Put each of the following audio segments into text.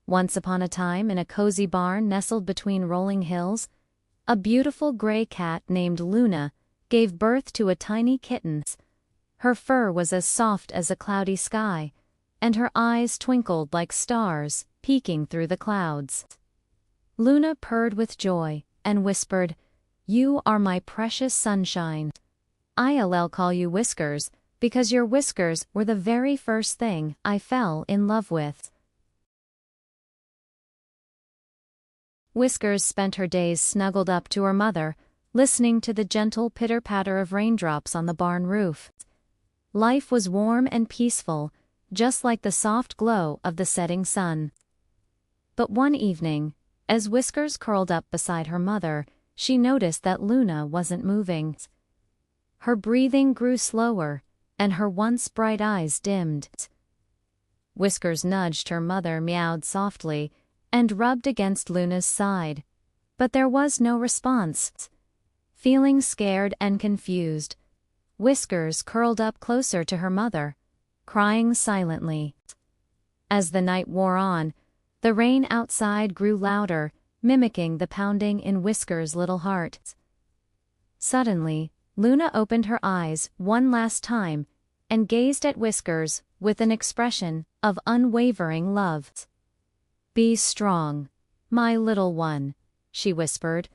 Once upon a time, in a cozy barn nestled between rolling hills, a beautiful gray cat named Luna gave birth to a tiny kitten. Her fur was as soft as a cloudy sky, and her eyes twinkled like stars peeking through the clouds. Luna purred with joy and whispered, "You are my precious sunshine. I'll call you Whiskers, because your whiskers were the very first thing I fell in love with." Whiskers spent her days snuggled up to her mother, listening to the gentle pitter-patter of raindrops on the barn roof. Life was warm and peaceful, just like the soft glow of the setting sun. But one evening, as Whiskers curled up beside her mother, she noticed that Luna wasn't moving. Her breathing grew slower, and her once bright eyes dimmed. Whiskers nudged her mother, meowed softly, and rubbed against Luna's side. But there was no response. Feeling scared and confused, Whiskers curled up closer to her mother, crying silently. As the night wore on, the rain outside grew louder, mimicking the pounding in Whiskers' little heart. Suddenly, Luna opened her eyes one last time and gazed at Whiskers with an expression of unwavering love. "Be strong, my little one," she whispered,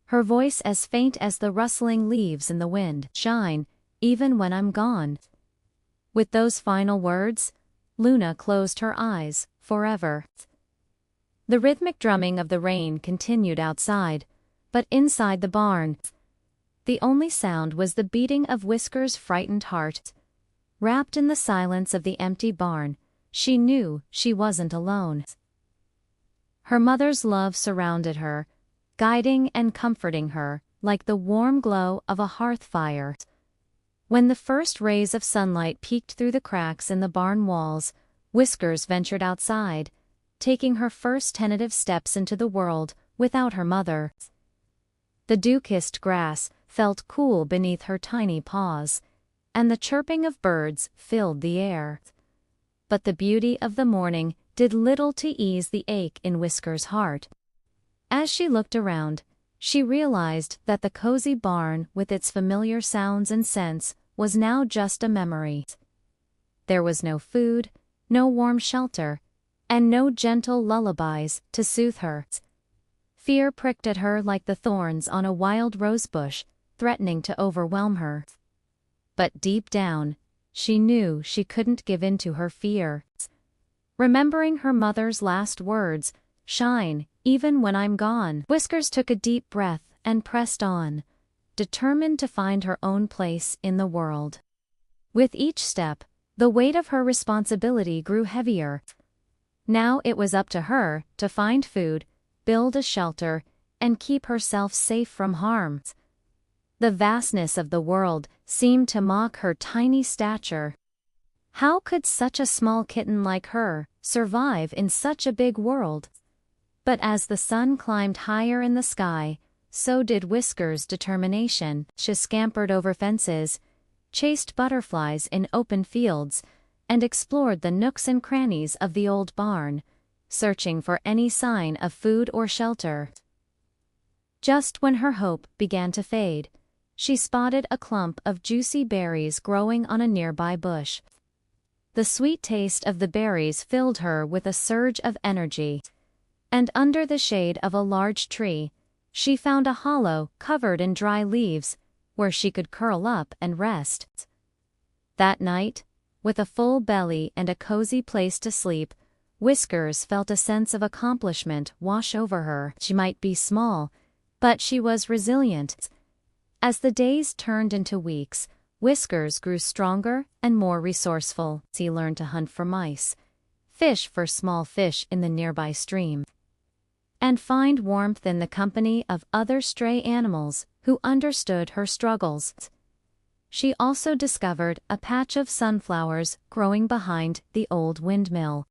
her voice as faint as the rustling leaves in the wind. "Shine, even when I'm gone." With those final words, Luna closed her eyes forever. The rhythmic drumming of the rain continued outside, but inside the barn, the only sound was the beating of Whiskers' frightened heart. Wrapped in the silence of the empty barn, she knew she wasn't alone. Her mother's love surrounded her, guiding and comforting her like the warm glow of a hearth fire. When the first rays of sunlight peeked through the cracks in the barn walls, Whiskers ventured outside, taking her first tentative steps into the world without her mother. The dew-kissed grass felt cool beneath her tiny paws, and the chirping of birds filled the air. But the beauty of the morning did little to ease the ache in Whiskers' heart. As she looked around, she realized that the cozy barn with its familiar sounds and scents was now just a memory. There was no food, no warm shelter, and no gentle lullabies to soothe her. Fear pricked at her like the thorns on a wild rosebush, threatening to overwhelm her. But deep down, she knew she couldn't give in to her fear. Remembering her mother's last words, "Shine, even when I'm gone," Whiskers took a deep breath and pressed on, determined to find her own place in the world. With each step, the weight of her responsibility grew heavier. Now it was up to her to find food, build a shelter, and keep herself safe from harm. The vastness of the world seemed to mock her tiny stature. How could such a small kitten like her survive in such a big world? But as the sun climbed higher in the sky, so did Whiskers' determination. She scampered over fences, chased butterflies in open fields, and explored the nooks and crannies of the old barn, searching for any sign of food or shelter. Just when her hope began to fade, she spotted a clump of juicy berries growing on a nearby bush. The sweet taste of the berries filled her with a surge of energy, and under the shade of a large tree, she found a hollow covered in dry leaves where she could curl up and rest. That night, with a full belly and a cozy place to sleep, Whiskers felt a sense of accomplishment wash over her. She might be small, but she was resilient. As the days turned into weeks, Whiskers grew stronger and more resourceful. He learned to hunt for mice, fish for small fish in the nearby stream, and find warmth in the company of other stray animals who understood her struggles. She also discovered a patch of sunflowers growing behind the old windmill.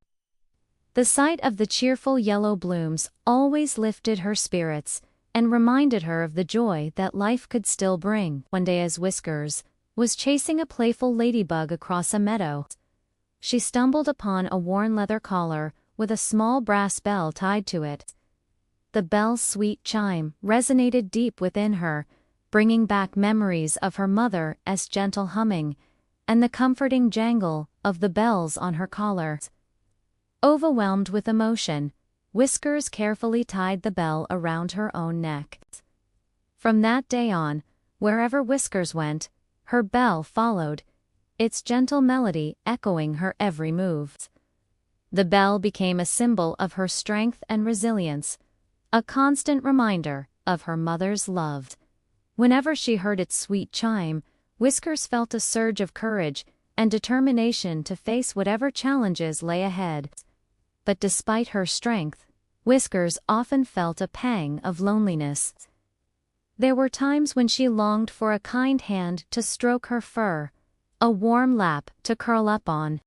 The sight of the cheerful yellow blooms always lifted her spirits and reminded her of the joy that life could still bring. One day, as Whiskers was chasing a playful ladybug across a meadow, she stumbled upon a worn leather collar with a small brass bell tied to it. The bell's sweet chime resonated deep within her, bringing back memories of her mother's gentle humming, and the comforting jangle of the bells on her collar. Overwhelmed with emotion, Whiskers carefully tied the bell around her own neck. From that day on, wherever Whiskers went, her bell followed, its gentle melody echoing her every move. The bell became a symbol of her strength and resilience, a constant reminder of her mother's love. Whenever she heard its sweet chime, Whiskers felt a surge of courage and determination to face whatever challenges lay ahead. But despite her strength, Whiskers often felt a pang of loneliness. There were times when she longed for a kind hand to stroke her fur, a warm lap to curl up on,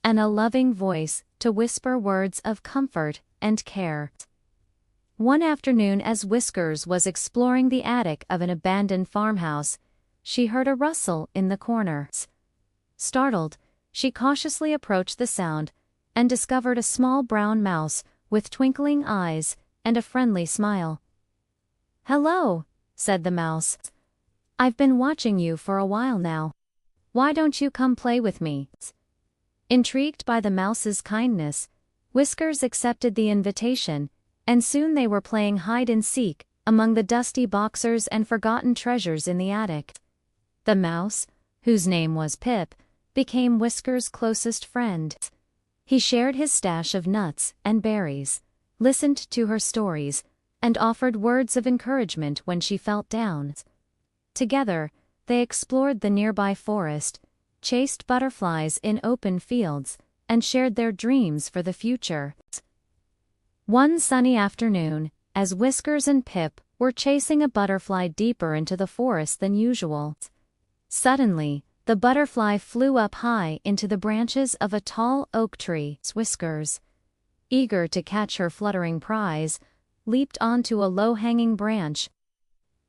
and a loving voice to whisper words of comfort and care. One afternoon, as Whiskers was exploring the attic of an abandoned farmhouse, she heard a rustle in the corner. Startled, she cautiously approached the sound and discovered a small brown mouse with twinkling eyes and a friendly smile. "Hello," said the mouse. "I've been watching you for a while now. Why don't you come play with me?" Intrigued by the mouse's kindness, Whiskers accepted the invitation, and soon they were playing hide-and-seek among the dusty boxers and forgotten treasures in the attic. The mouse, whose name was Pip, became Whiskers' closest friend. He shared his stash of nuts and berries, listened to her stories, and offered words of encouragement when she felt down. Together, they explored the nearby forest, chased butterflies in open fields, and shared their dreams for the future. One sunny afternoon, as Whiskers and Pip were chasing a butterfly deeper into the forest than usual, suddenly, the butterfly flew up high into the branches of a tall oak tree. Whiskers, eager to catch her fluttering prize, leaped onto a low-hanging branch.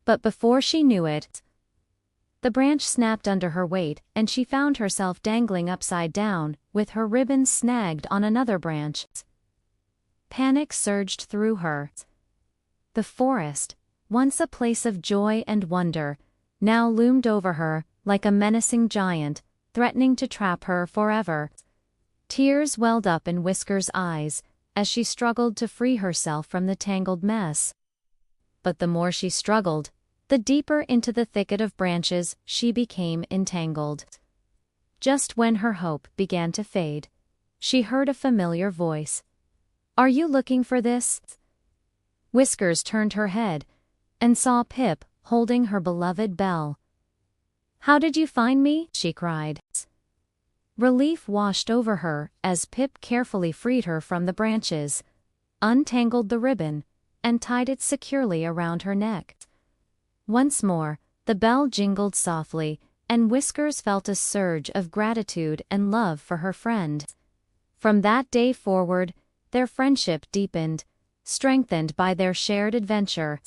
But before she knew it, the branch snapped under her weight and she found herself dangling upside down, with her ribbon snagged on another branch. Panic surged through her. The forest, once a place of joy and wonder, now loomed over her like a menacing giant, threatening to trap her forever. Tears welled up in Whiskers' eyes as she struggled to free herself from the tangled mess. But the more she struggled, the deeper into the thicket of branches she became entangled. Just when her hope began to fade, she heard a familiar voice. "Are you looking for this?" Whiskers turned her head and saw Pip holding her beloved bell. "How did you find me?" she cried. Relief washed over her as Pip carefully freed her from the branches, untangled the ribbon, and tied it securely around her neck. Once more, the bell jingled softly, and Whiskers felt a surge of gratitude and love for her friend. From that day forward, their friendship deepened, strengthened by their shared adventure.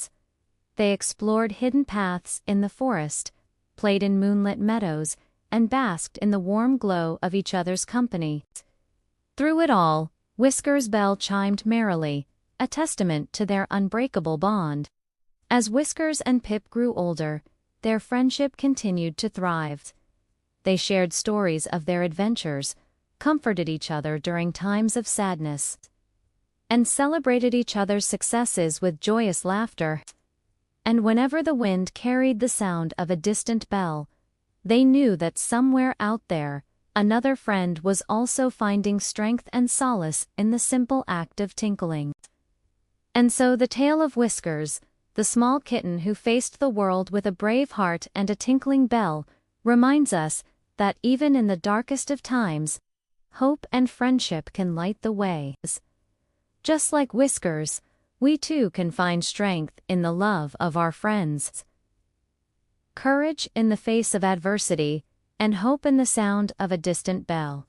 They explored hidden paths in the forest, played in moonlit meadows, and basked in the warm glow of each other's company. Through it all, Whiskers' bell chimed merrily, a testament to their unbreakable bond. As Whiskers and Pip grew older, their friendship continued to thrive. They shared stories of their adventures, comforted each other during times of sadness, and celebrated each other's successes with joyous laughter. And whenever the wind carried the sound of a distant bell, they knew that somewhere out there, another friend was also finding strength and solace in the simple act of tinkling. And so the tale of Whiskers, the small kitten who faced the world with a brave heart and a tinkling bell, reminds us that even in the darkest of times, hope and friendship can light the way. Just like Whiskers, we too can find strength in the love of our friends, courage in the face of adversity, and hope in the sound of a distant bell.